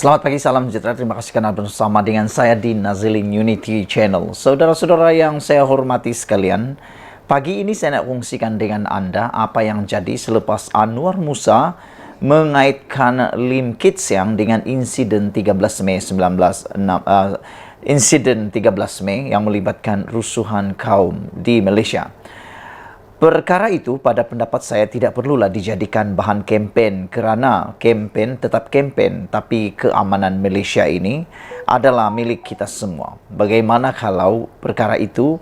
Selamat pagi, salam sejahtera. Terima kasih karena bersama dengan saya di Nazilin Unity Channel. Saudara-saudara yang saya hormati sekalian, pagi ini saya nak kongsikan dengan Anda apa yang jadi selepas Anwar Musa mengaitkan Lim Kit Siang dengan insiden 13 Mei 13 Mei yang melibatkan rusuhan kaum di Malaysia. Perkara itu pada pendapat saya tidak perlulah dijadikan bahan kempen kerana kempen tetap kempen, tapi keamanan Malaysia ini adalah milik kita semua. Bagaimana kalau perkara itu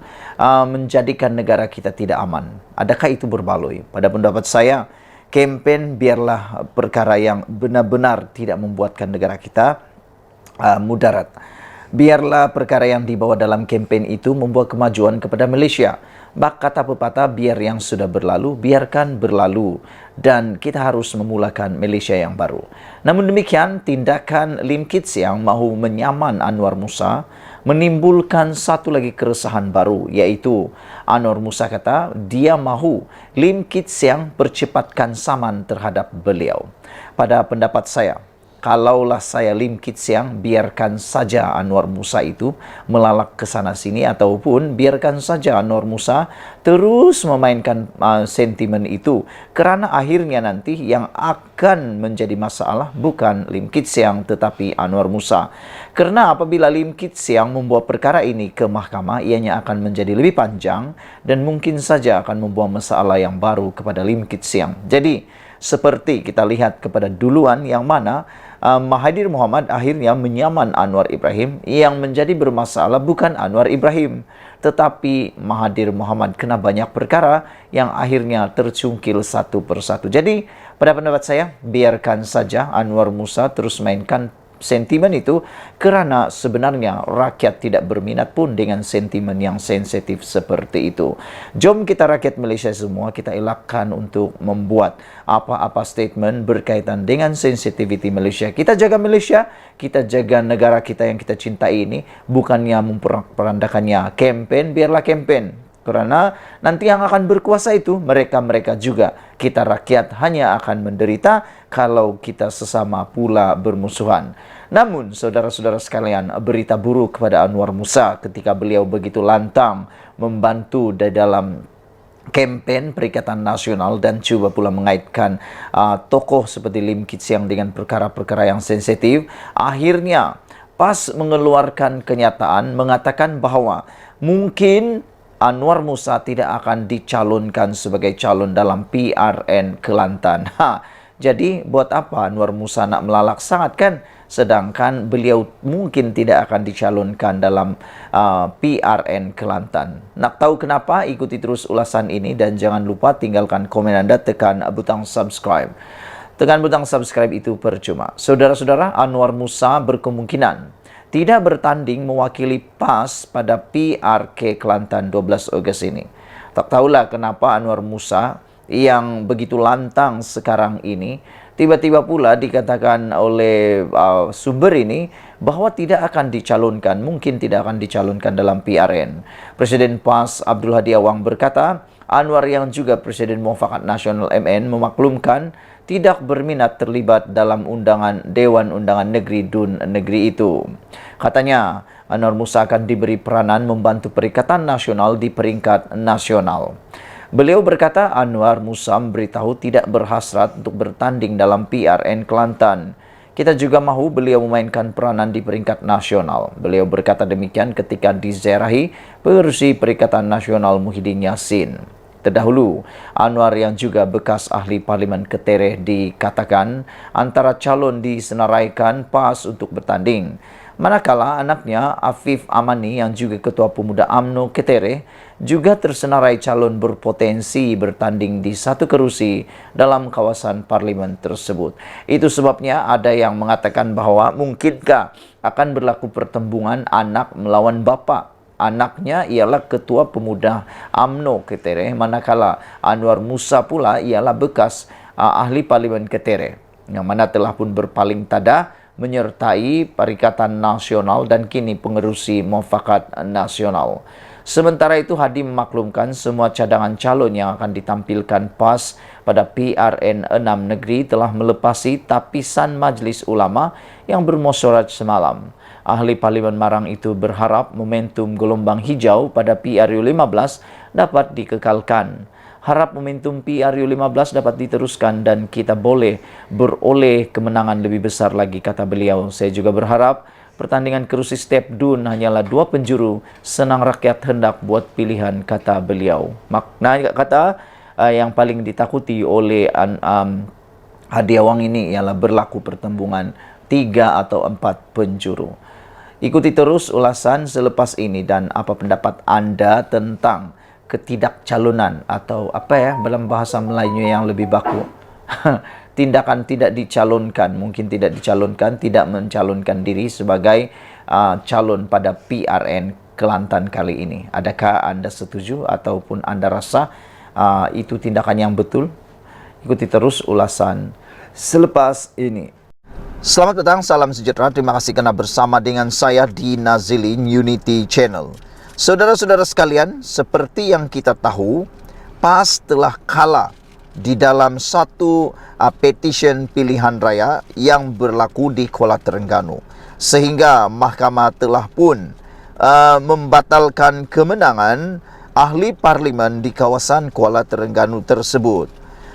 menjadikan negara kita tidak aman? Adakah itu berbaloi? Pada pendapat saya, kempen biarlah perkara yang benar-benar tidak membuatkan negara kita mudarat. Biarlah perkara yang dibawa dalam kempen itu membawa kemajuan kepada Malaysia. Bak kata pepatah, biar yang sudah berlalu, biarkan berlalu. Dan kita harus memulakan Malaysia yang baru. Namun demikian, tindakan Lim Kit Siang mahu menyaman Anwar Musa menimbulkan satu lagi keresahan baru, iaitu Anwar Musa kata dia mahu Lim Kit Siang percepatkan saman terhadap beliau. Pada pendapat saya, kalaulah saya Lim Kit Siang, biarkan saja Anwar Musa itu melalak ke sana sini, ataupun biarkan saja Anwar Musa terus memainkan sentimen itu, kerana akhirnya nanti yang akan menjadi masalah bukan Lim Kit Siang tetapi Anwar Musa. Kerana apabila Lim Kit Siang membawa perkara ini ke mahkamah, ianya akan menjadi lebih panjang dan mungkin saja akan membawa masalah yang baru kepada Lim Kit Siang. Jadi seperti kita lihat kepada duluan yang mana Mahathir Mohamad akhirnya menyaman Anwar Ibrahim, yang menjadi bermasalah bukan Anwar Ibrahim tetapi Mahathir Mohamad, kena banyak perkara yang akhirnya tercungkil satu persatu. Jadi pada pendapat saya, biarkan saja Anwar Musa terus mainkan sentimen itu, kerana sebenarnya rakyat tidak berminat pun dengan sentimen yang sensitif seperti itu. Jom kita rakyat Malaysia semua, kita elakkan untuk membuat apa-apa statement berkaitan dengan sensitivity Malaysia. Kita jaga Malaysia, kita jaga negara kita yang kita cintai ini, bukannya memperandakannya kempen, biarlah kempen. Kerana nanti yang akan berkuasa itu mereka-mereka juga. Kita rakyat hanya akan menderita kalau kita sesama pula bermusuhan. Namun, saudara-saudara sekalian, berita buruk kepada Anwar Musa ketika beliau begitu lantang membantu di dalam kempen Perikatan Nasional dan cuba pula mengaitkan tokoh seperti Lim Kit Siang dengan perkara-perkara yang sensitif. Akhirnya, PAS mengeluarkan kenyataan mengatakan bahawa mungkin Anwar Musa tidak akan dicalonkan sebagai calon dalam PRN Kelantan. Jadi buat apa Anwar Musa nak melalak sangat kan? Sedangkan beliau mungkin tidak akan dicalonkan dalam PRN Kelantan. Nak tahu kenapa? Ikuti terus ulasan ini dan jangan lupa tinggalkan komen Anda, tekan butang subscribe. Tekan butang subscribe itu percuma. Saudara-saudara, Anwar Musa berkemungkinan tidak bertanding mewakili PAS pada PRK Kelantan 12 Ogos ini. Tak tahulah kenapa Anwar Musa yang begitu lantang sekarang ini tiba-tiba pula dikatakan oleh sumber ini bahawa tidak akan dicalonkan, mungkin tidak akan dicalonkan dalam PRN. Presiden PAS Abdul Hadi Awang berkata, Anwar yang juga Presiden Muafakat Nasional MN memaklumkan tidak berminat terlibat dalam undangan Dewan Undangan Negeri DUN negeri itu. Katanya, Anwar Musa akan diberi peranan membantu Perikatan Nasional di peringkat nasional. Beliau berkata Anwar Musa memberitahu tidak berhasrat untuk bertanding dalam PRN Kelantan. Kita juga mahu beliau memainkan peranan di peringkat nasional. Beliau berkata demikian ketika diziarahi Pengerusi Perikatan Nasional Muhyiddin Yassin. Terdahulu, Anwar yang juga bekas ahli Parlimen Ketereh dikatakan antara calon disenaraikan PAS untuk bertanding. Manakala anaknya Afif Amani yang juga Ketua Pemuda UMNO Ketereh juga tersenarai calon berpotensi bertanding di satu kerusi dalam kawasan parlimen tersebut. Itu sebabnya ada yang mengatakan bahawa mungkinkah akan berlaku pertembungan anak melawan bapa. Anaknya ialah Ketua Pemuda UMNO Ketereh, manakala Anwar Musa pula ialah bekas ahli Parlimen Ketereh, yang mana telah pun berpaling tada menyertai Perikatan Nasional dan kini Pengerusi Muafakat Nasional. Sementara itu, Hadi memaklumkan semua cadangan calon yang akan ditampilkan PAS pada PRN 6 negeri telah melepasi tapisan Majlis Ulama yang bermusyawarah semalam. Ahli Parlimen Marang itu berharap momentum gelombang hijau pada PRU 15 dapat dikekalkan. Harap momentum PRU 15 dapat diteruskan dan kita boleh beroleh kemenangan lebih besar lagi, kata beliau. Saya juga berharap pertandingan kerusi Step Dun hanyalah 2 penjuru, senang rakyat hendak buat pilihan, kata beliau. Makna kata yang paling ditakuti oleh Hadi Awang ini ialah berlaku pertembungan 3 atau 4 penjuru. Ikuti terus ulasan selepas ini dan apa pendapat anda tentang ketidakcalonan atau dalam bahasa Melayu yang lebih baku tindakan tidak dicalonkan, mungkin tidak dicalonkan, tidak mencalonkan diri sebagai calon pada PRN Kelantan kali ini. Adakah anda setuju ataupun anda rasa itu tindakan yang betul? Ikuti terus ulasan selepas ini. Selamat datang, salam sejahtera. Terima kasih kerana bersama dengan saya di Nazili Unity Channel. Saudara-saudara sekalian, seperti yang kita tahu, PAS telah kalah di dalam satu petisyen pilihan raya yang berlaku di Kuala Terengganu. Sehingga mahkamah telah pun membatalkan kemenangan ahli parlimen di kawasan Kuala Terengganu tersebut.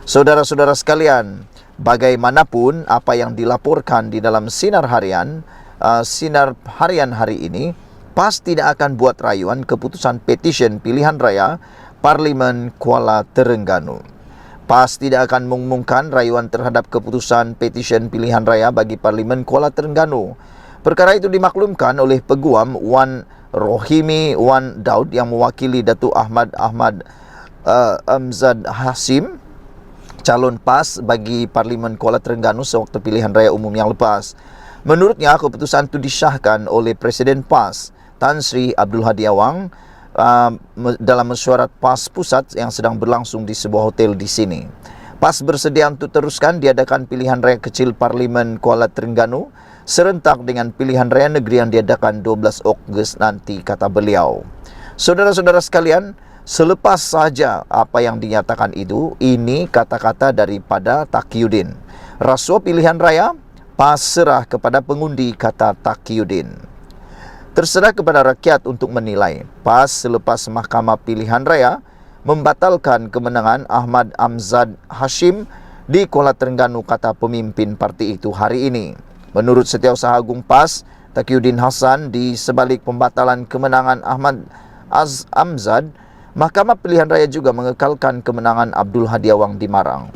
Saudara-saudara sekalian, bagaimanapun apa yang dilaporkan di dalam sinar harian hari ini, PAS tidak akan buat rayuan keputusan petisyen pilihan raya Parlimen Kuala Terengganu. PAS tidak akan mengumumkan rayuan terhadap keputusan petisyen pilihan raya bagi Parlimen Kuala Terengganu. Perkara itu dimaklumkan oleh Peguam Wan Rohimi Wan Daud yang mewakili Datuk Ahmad Amzad Hashim, calon PAS bagi Parlimen Kuala Terengganu sewaktu pilihan raya umum yang lepas. Menurutnya, keputusan itu disahkan oleh Presiden PAS, Tan Sri Abdul Hadi Awang, dalam mesyuarat PAS Pusat yang sedang berlangsung di sebuah hotel di sini. PAS bersedia untuk teruskan diadakan pilihan raya kecil Parlimen Kuala Terengganu serentak dengan pilihan raya negeri yang diadakan 12 Ogos nanti, kata beliau. Saudara-saudara sekalian, selepas saja apa yang dinyatakan itu, ini kata-kata daripada Taqiyuddin. Rasuah pilihan raya, PAS serah kepada pengundi, kata Taqiyuddin. Terserah kepada rakyat untuk menilai. PAS selepas Mahkamah Pilihan Raya membatalkan kemenangan Ahmad Amzad Hashim di Kuala Terengganu, kata pemimpin parti itu hari ini. Menurut Setiausaha Agung PAS, Taqiyuddin Hasan, di sebalik pembatalan kemenangan Ahmad Amzad, Mahkamah Pilihan Raya juga mengekalkan kemenangan Abdul Hadi Awang di Marang.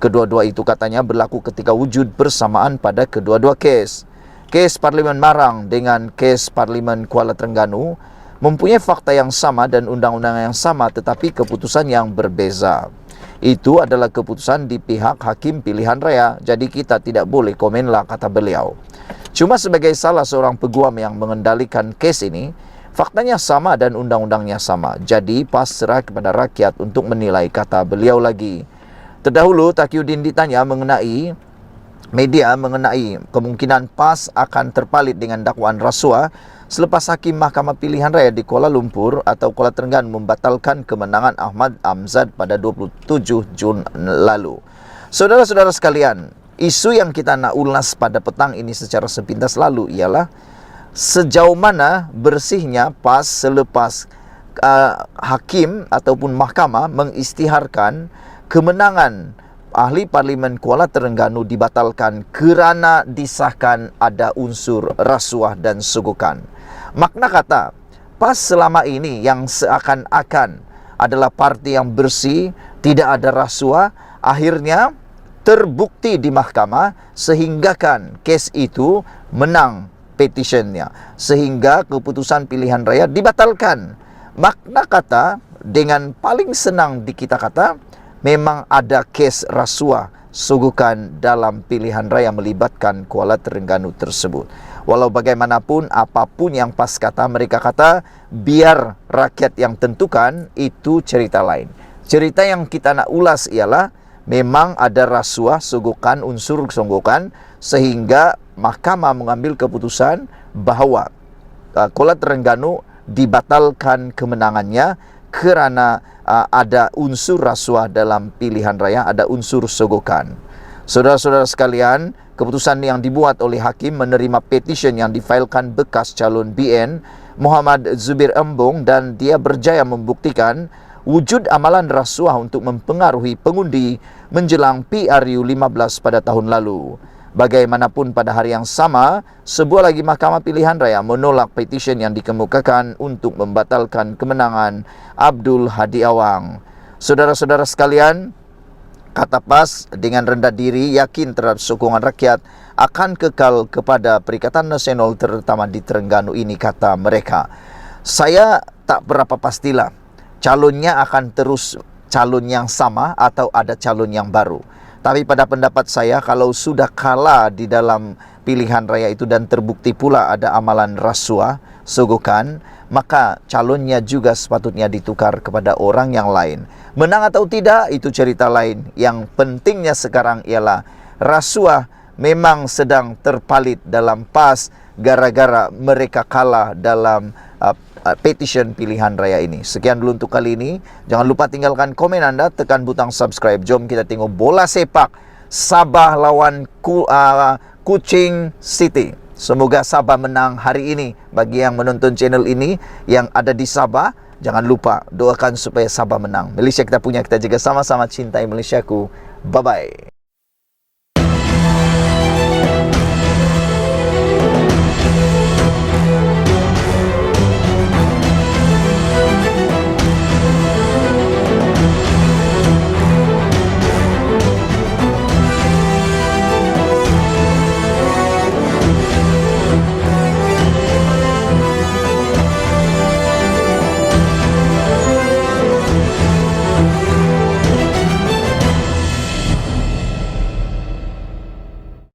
Kedua-dua itu katanya berlaku ketika wujud bersamaan pada kedua-dua kes. Kes Parlimen Marang dengan kes Parlimen Kuala Terengganu mempunyai fakta yang sama dan undang-undang yang sama, tetapi keputusan yang berbeza. Itu adalah keputusan di pihak hakim pilihan raya, jadi kita tidak boleh komenlah, kata beliau. Cuma sebagai salah seorang peguam yang mengendalikan kes ini, faktanya sama dan undang-undangnya sama. Jadi pasrah kepada rakyat untuk menilai, kata beliau lagi. Terdahulu Taqiyuddin ditanya mengenai kemungkinan PAS akan terpalit dengan dakwaan rasuah selepas Hakim Mahkamah Pilihan Raya di Kuala Lumpur atau Kuala Terengganu membatalkan kemenangan Ahmad Amzad pada 27 Jun lalu. Saudara-saudara sekalian, isu yang kita nak ulas pada petang ini secara sepintas lalu ialah sejauh mana bersihnya PAS selepas hakim ataupun mahkamah mengisytiharkan kemenangan ahli Parlimen Kuala Terengganu dibatalkan kerana disahkan ada unsur rasuah dan sogokan. Makna kata, PAS selama ini yang seakan-akan adalah parti yang bersih, tidak ada rasuah, akhirnya terbukti di mahkamah sehinggakan kes itu menang petisyennya, sehingga keputusan pilihan raya dibatalkan. Makna kata, dengan paling senang di kita kata, memang ada kes rasuah sogokan dalam pilihan raya melibatkan Kuala Terengganu tersebut. Walau bagaimanapun, apapun yang PAS kata, mereka kata biar rakyat yang tentukan, itu cerita lain. Cerita yang kita nak ulas ialah memang ada rasuah sogokan, unsur sogokan, sehingga mahkamah mengambil keputusan bahawa Kuala Terengganu dibatalkan kemenangannya kerana ada unsur rasuah dalam pilihan raya, ada unsur sogokan. Saudara-saudara sekalian, keputusan yang dibuat oleh hakim menerima petisyen yang difailkan bekas calon BN Muhammad Zubir Embong, dan dia berjaya membuktikan wujud amalan rasuah untuk mempengaruhi pengundi menjelang PRU 15 pada tahun lalu. Bagaimanapun pada hari yang sama, sebuah lagi Mahkamah Pilihan Raya menolak petisyen yang dikemukakan untuk membatalkan kemenangan Abdul Hadi Awang. Saudara-saudara sekalian, kata PAS dengan rendah diri yakin terhadap sokongan rakyat akan kekal kepada Perikatan Nasional terutama di Terengganu ini, kata mereka. Saya tak berapa pastilah calonnya akan terus calon yang sama atau ada calon yang baru. Tapi pada pendapat saya, kalau sudah kalah di dalam pilihan raya itu dan terbukti pula ada amalan rasuah, sogokan, maka calonnya juga sepatutnya ditukar kepada orang yang lain. Menang atau tidak, itu cerita lain. Yang pentingnya sekarang ialah rasuah memang sedang terpalit dalam PAS gara-gara mereka kalah dalam petisyen pilihan raya ini. Sekian dulu untuk kali ini. Jangan lupa tinggalkan komen anda, tekan butang subscribe. Jom kita tengok bola sepak Sabah lawan Kuching City. Semoga Sabah menang hari ini. Bagi yang menonton channel ini yang ada di Sabah, jangan lupa doakan supaya Sabah menang. Malaysia kita punya, kita jaga sama-sama, cintai Malaysiaku. Bye-bye.